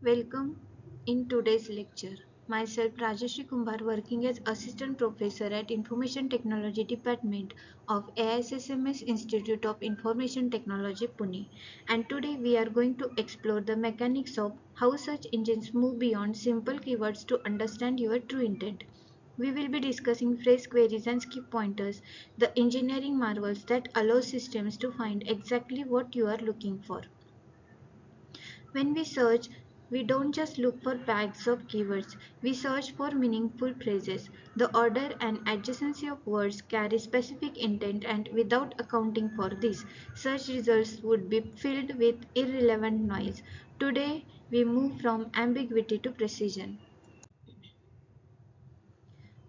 Welcome in today's lecture. Myself Rajeshri Kumbar working as Assistant Professor at Information Technology Department of AISSMS Institute of Information Technology Pune, and today we are going to explore the mechanics of how search engines move beyond simple keywords to understand your true intent. We will be discussing phrase queries and skip pointers, the engineering marvels that allow systems to find exactly what you are looking for. When we search, we don't just look for bags of keywords, we search for meaningful phrases. The order and adjacency of words carry specific intent, and without accounting for this, search results would be filled with irrelevant noise. Today, we move from ambiguity to precision.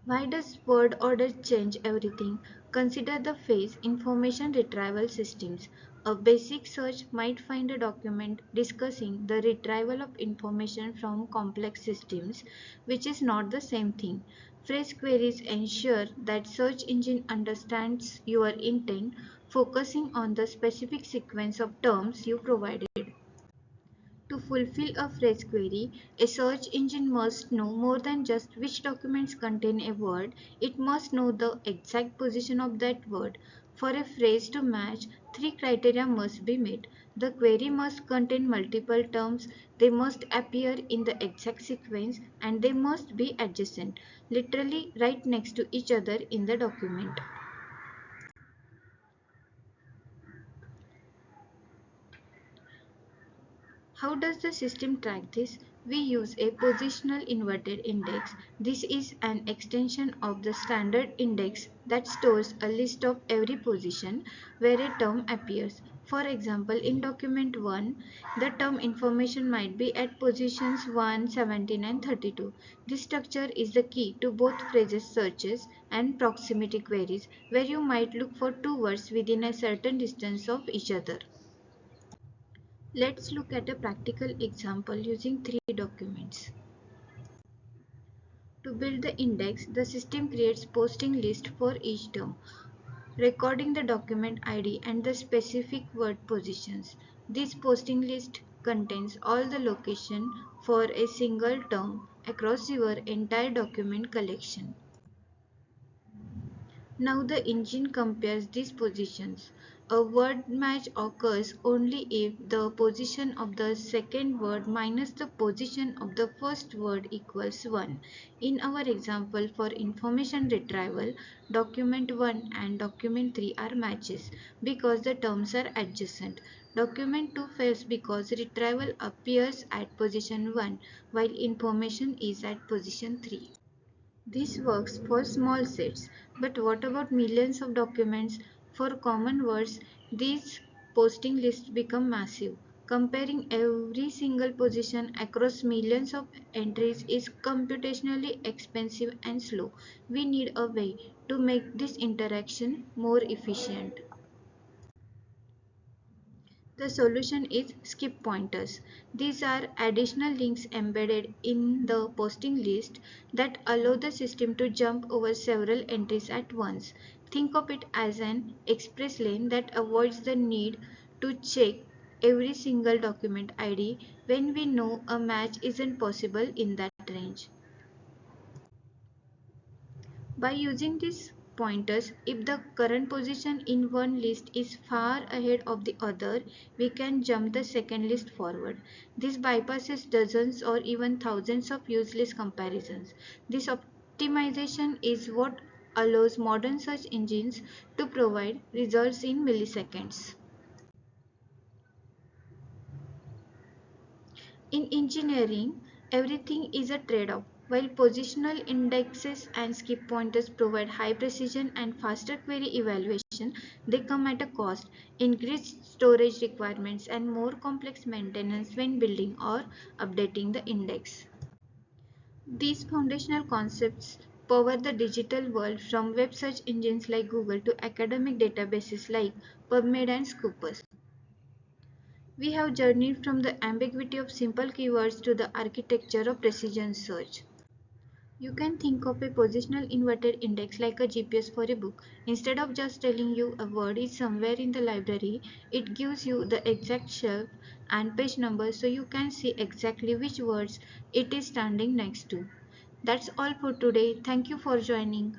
Why does word order change everything? Consider the phrase information retrieval systems. A basic search might find a document discussing the retrieval of information from complex systems, which is not the same thing. Phrase queries ensure that search engine understands your intent, focusing on the specific sequence of terms you provided. To fulfill a phrase query, a search engine must know more than just which documents contain a word, it must know the exact position of that word. For a phrase to match, three criteria must be met. The query must contain multiple terms, they must appear in the exact sequence, and they must be adjacent, literally right next to each other in the document. How does the system track this? We use a positional inverted index. This is an extension of the standard index that stores a list of every position where a term appears. For example, in document 1, the term information might be at positions 1, 17 and 32. This structure is the key to both phrases searches and proximity queries, where you might look for two words within a certain distance of each other. Let's look at a practical example using three documents. To build the index, the system creates posting list for each term, recording the document ID and the specific word positions. This posting list contains all the location for a single term across your entire document collection. Now the engine compares these positions. A word match occurs only if the position of the second word minus the position of the first word equals 1. In our example for information retrieval, document 1 and document 3 are matches because the terms are adjacent. Document 2 fails because retrieval appears at position 1 while information is at position 3. This works for small sets, but what about millions of documents? For common words, these posting lists become massive. Comparing every single position across millions of entries is computationally expensive and slow. We need a way to make this interaction more efficient. The solution is skip pointers. These are additional links embedded in the posting list that allow the system to jump over several entries at once. Think of it as an express lane that avoids the need to check every single document ID when we know a match isn't possible in that range. By using these pointers, if the current position in one list is far ahead of the other, we can jump the second list forward. This bypasses dozens or even thousands of useless comparisons. This optimization is what allows modern search engines to provide results in milliseconds. In engineering, everything is a trade-off. While positional indexes and skip pointers provide high precision and faster query evaluation, they come at a cost, increased storage requirements and more complex maintenance when building or updating the index. These foundational concepts power the digital world from web search engines like Google to academic databases like PubMed and Scopus. We have journeyed from the ambiguity of simple keywords to the architecture of precision search. You can think of a positional inverted index like a GPS for a book. Instead of just telling you a word is somewhere in the library, it gives you the exact shelf and page number so you can see exactly which words it is standing next to. That's all for today. Thank you for joining.